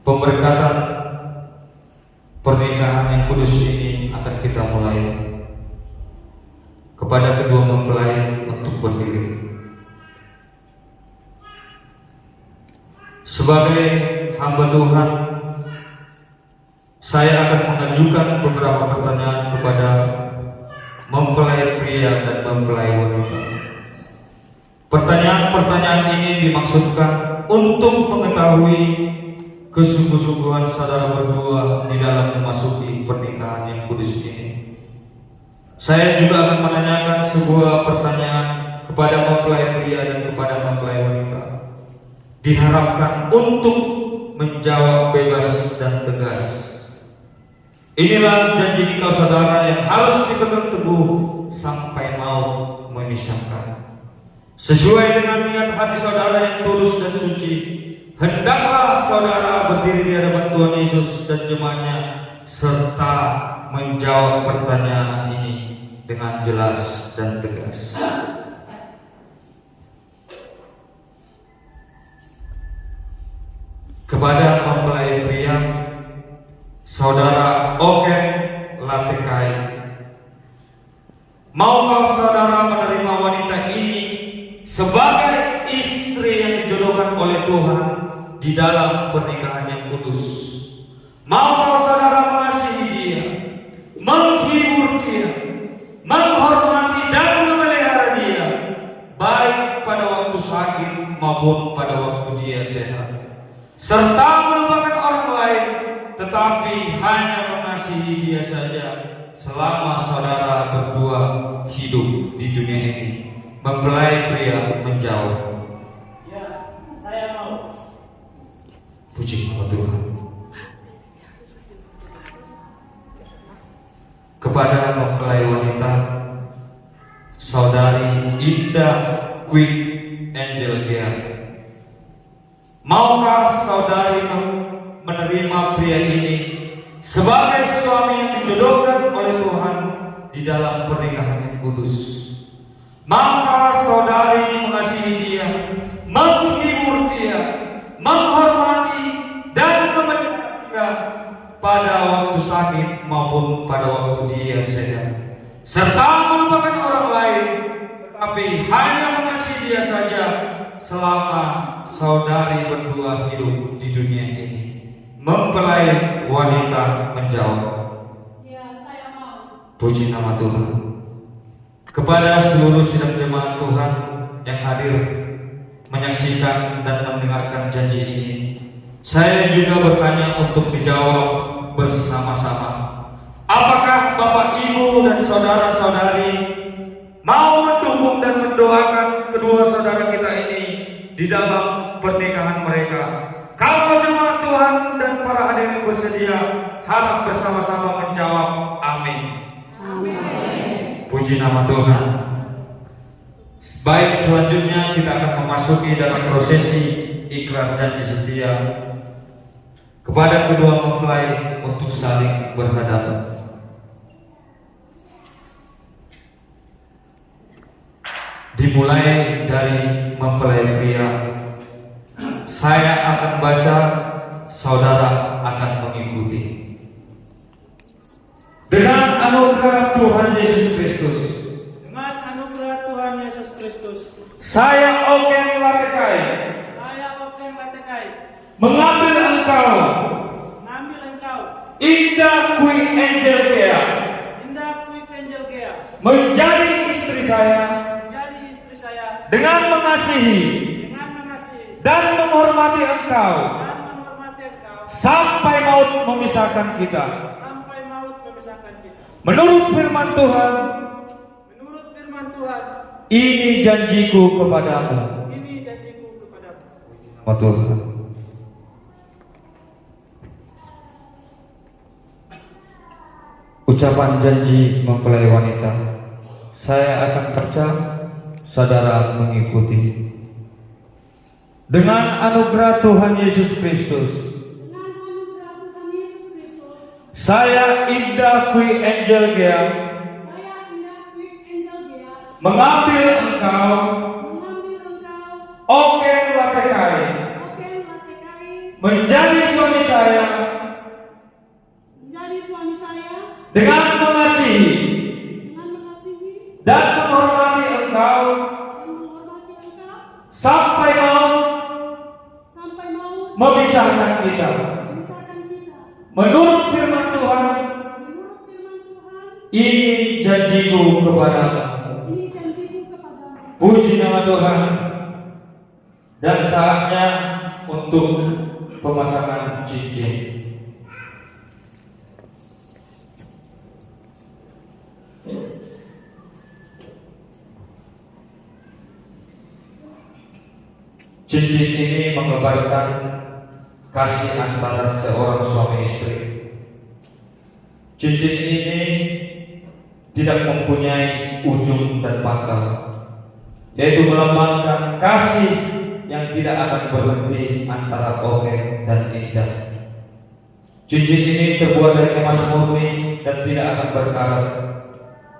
Pemberkatan pernikahan yang kudus ini akan kita mulai. Kepada kedua mempelai untuk berdiri. Sebagai hamba Tuhan, saya akan mengajukan beberapa pertanyaan kepada mempelai pria dan mempelai wanita. Pertanyaan-pertanyaan ini dimaksudkan untuk mengetahui kesungguh-sungguhan saudara berdua di dalam memasuki pernikahan yang kudus ini. Saya juga akan menanyakan sebuah pertanyaan kepada mempelai pria dan kepada mempelai wanita. Diharapkan untuk menjawab bebas dan tegas. Inilah janji nikah saudara yang harus dipegang teguh sampai maut memisahkan. Sesuai dengan niat hati saudara yang tulus dan suci, hendaklah saudara berdiri di hadapan Tuhan Yesus dan jemaatnya serta menjawab pertanyaan ini dengan jelas dan tegas. Kepada mempelai pria, saudara Oken Latekai, maukah saudara menerima wanita ini sebagai istri yang dijodohkan oleh Tuhan di dalam pernikahan yang kudus? Maukah saudara mengasihi dia, menghibur dia, menghormati dan memelihara dia, baik pada waktu sakit maupun pada waktu dia sehat, serta melupakan orang lain, tetapi hanya mengasihi dia saja selama saudara berdua hidup di dunia ini? Mempelai pria menjawab, "Ya, saya mau." Puji nama Tuhan. Kepada mempelai wanita, saudari Indah Quick Angel Gea, maukah saudari menerima pria ini sebagai suami yang dijodohkan oleh Tuhan di dalam pernikahan yang kudus? Maukah saudari mengasihi dia, menghibur dia, menghormati dan memelihara dia pada waktu sakit maupun pada waktu dia sehat, serta melupakan orang lain, tetapi hanya mengasihi dia saja selama saudari berdua hidup di dunia ini? Mempelai wanita menjawab, "Ya, saya mau." Puji nama Tuhan. Kepada seluruh sidang jemaat Tuhan yang hadir menyaksikan dan mendengarkan janji ini, saya juga bertanya untuk dijawab bersama-sama. Apakah Bapak, Ibu, dan saudara-saudari mau mendukung dan mendoakan kedua saudara kita ini di dalam pernikahan mereka? Kalau jemaat Tuhan dan para hadirin bersedia, harap bersama-sama menjawab amin. Amin. Puji nama Tuhan. Baik, selanjutnya kita akan memasuki dalam prosesi ikrar janji setia kepada kedua mempelai untuk saling berhadapan. Dimulai dari mempelai pria. Saya akan baca, saudara akan mengikuti. Dengan anugerah Tuhan Yesus Kristus, Dengan anugerah Tuhan Yesus Kristus, saya Oken Latekai mengambil engkau, Indah Quick Angel Gea, menjadi istri saya, dengan mengasihi dan menghormati engkau sampai maut memisahkan kita. Menurut firman Tuhan, ini janjiku kepadamu. Nama Tuhan. Ucapan janji mempelai wanita. Saya akan baca, saudara mengikuti. Dengan anugerah Tuhan Yesus Kristus, saya Indah Quick Angel Gea mengambil engkau, Oken Latekai, menjadi suami saya saya menjadi suami saya dengan mengasihi dengan mengasihi dan menghormati engkau dan menghormati engkau sampai maut sampai maut memisahkan kita. memisahkan kita. Menurut firman Tuhan, Menurut firman Tuhan, ini janjiku kepadamu. ini janjiku kepadamu. Puji nama Tuhan. Dan saatnya untuk pemasangan cincin. Cincin ini menggambarkan kasih antara seorang suami istri. Cincin ini tidak mempunyai ujung dan pangkal, yaitu melambangkan kasih yang tidak akan berhenti antara Oke dan Indah. Cincin ini terbuat dari emas murni dan tidak akan berkarat,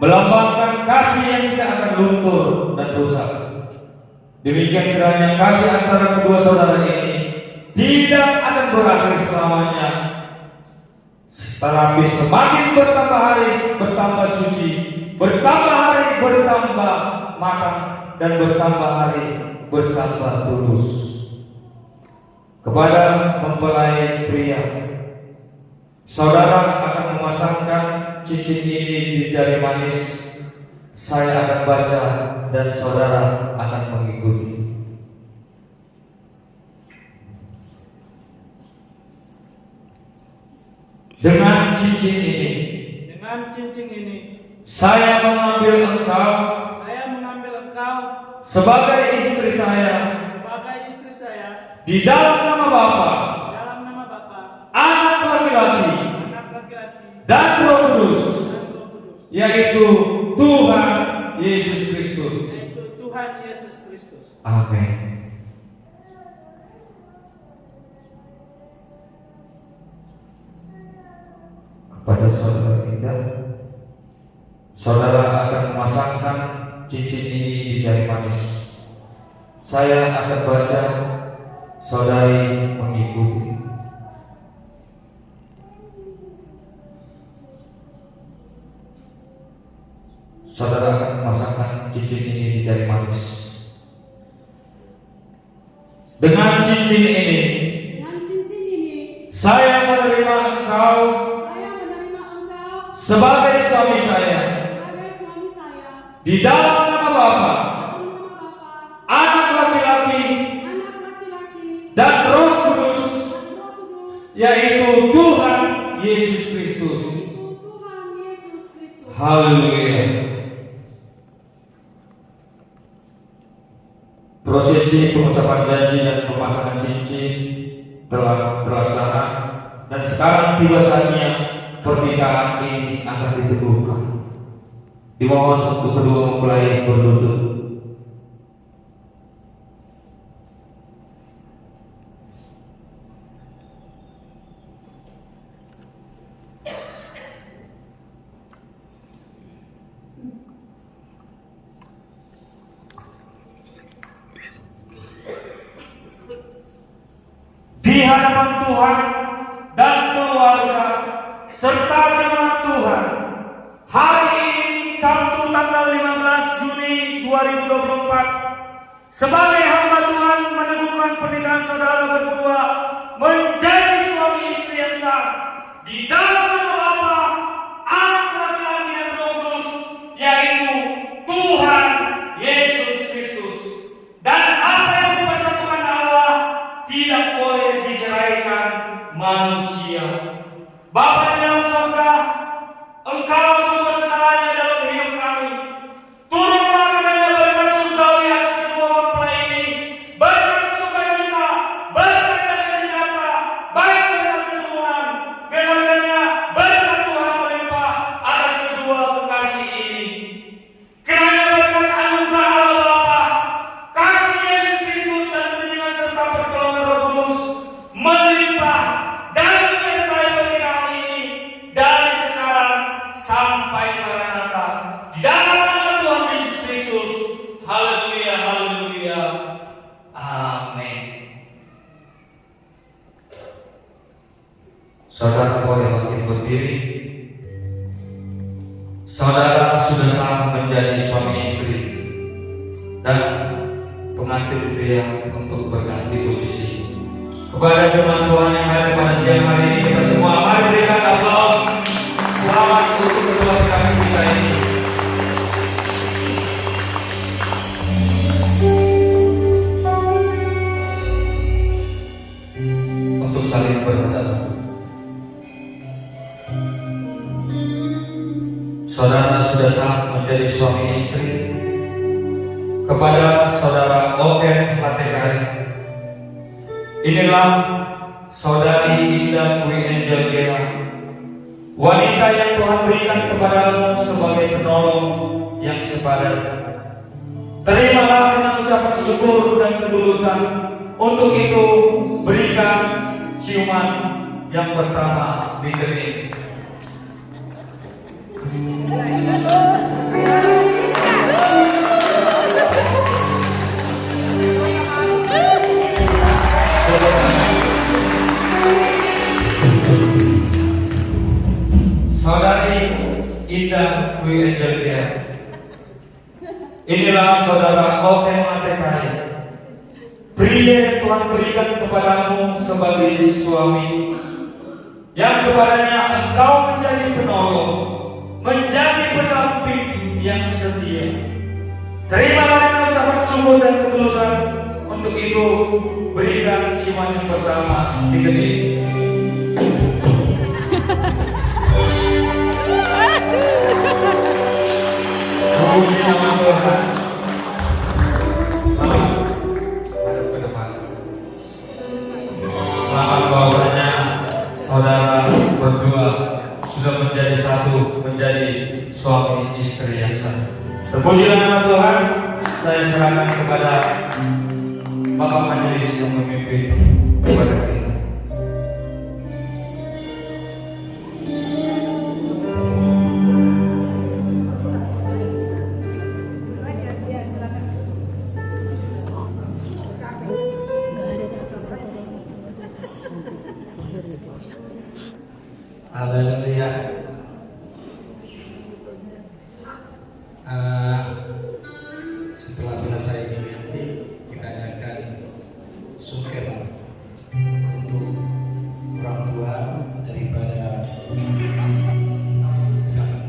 melambangkan kasih yang tidak akan luntur dan rusak. Demikian kiranya kasih antara kedua saudara ini tidak akan berakhir selamanya, tetapi semakin bertambah hari bertambah suci, bertambah hari bertambah matang, dan bertambah hari bertambah tulus. Kepada mempelai pria, saudara akan memasangkan cincin ini di jari manis. Saya akan baca dan saudara akan mengikuti. Dengan cincin ini, saya mengambil engkau sebagai istri saya di dalam nama Bapa, Anak laki-laki, dan Roh Kudus, yaitu Tuhan Yesus Kristus. Amin. Kepada saudara Indah, saudara akan memasangkan cincin ini di jari manis. Saya akan baca, saudari mengikuti. Saudara akan memasangkan cincin ini di jari manis. Dengan cincin ini, saya menerima engkau sebagai suami saya di dalam nama Bapa, Anak laki-laki, dan Roh Kudus, yaitu Tuhan Yesus Kristus. Haleluya. Prosesi pengucapan janji dan pemasangan cincin telah terlaksana, dan sekarang tiba saatnya pernikahan ini akan diteguhkan. Dimohon untuk kedua mempelai berlutut. Di hadapan Tuhan dan keluarga serta jemaat Tuhan, hari ini Sabtu tanggal 15 Juni 2024, sebagai hamba Tuhan meneguhkan pernikahan saudara berdua menjadi suami istri yang sah di dalam nama Bapa, Anak laki-laki, dan Roh Kudus, yaitu Tuhan Yesus Kristus. Dan apa yang dipersatukan Allah tidak boleh diceraikan manusia. Bapa di dalam surga, Engkau sumber segalanya dalam hidup kami. Turunlah kiranya berkat surgawi atas kedua mempelai ini, berkat sukacita, berkat damai sejahtera, baik berkat keturunan, kiranya berkat Tuhan melimpah atas kedua kekasih ini. Kiranya berkat anugerah Allah Bapa, kasih Yesus Kristus, dan bimbingan serta pertolongan Roh Kudus melimpah dan menyertai pernikahan ini dari sekarang sampai Saudara boleh bangkit berdiri. Saudara sudah sah menjadi suami istri dan pengantin pria untuk berganti posisi. Kepada firman Tuhan yang hadir pada siang hari ini, kita semua mari berikan aplaus selamat untuk kedua pengantin kita ini. Untuk saling berhadapan. Saudara sudah sah menjadi suami istri. Kepada saudara Oken Latekari, inilah saudari Indah Dwi Angel Gera, wanita yang Tuhan berikan kepadamu sebagai penolong yang sepadan. Terimalah dengan ucapan syukur dan ketulusan. Untuk itu berikan ciuman yang pertama di kening. Saudari Indah Dwi Angel Gera, inilah saudara Oken Latekari, pria yang Tuhan berikan kepadamu sebagai suami, yang kepadanya engkau menjadi penolong, menjadi pendamping yang setia. Terimalah dengan ucapan syukur dan ketulusan. Untuk itu berikan ciuman yang pertama di kening. Puji nama Tuhan. Selamat hadap ke depan. Selamat bahwasanya saudara berdua sudah menjadi satu, menjadi suami istri yang sah. Terpujilah nama Tuhan. Saya serahkan kepada Bapak Majelis yang memimpin kepada kita. Haleluya. Setelah selesai ini nanti kita adakan suker untuk orang tua daripada sahabat.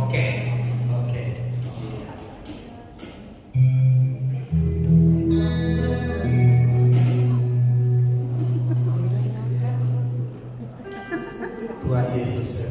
Oke. Tuhan Yesus.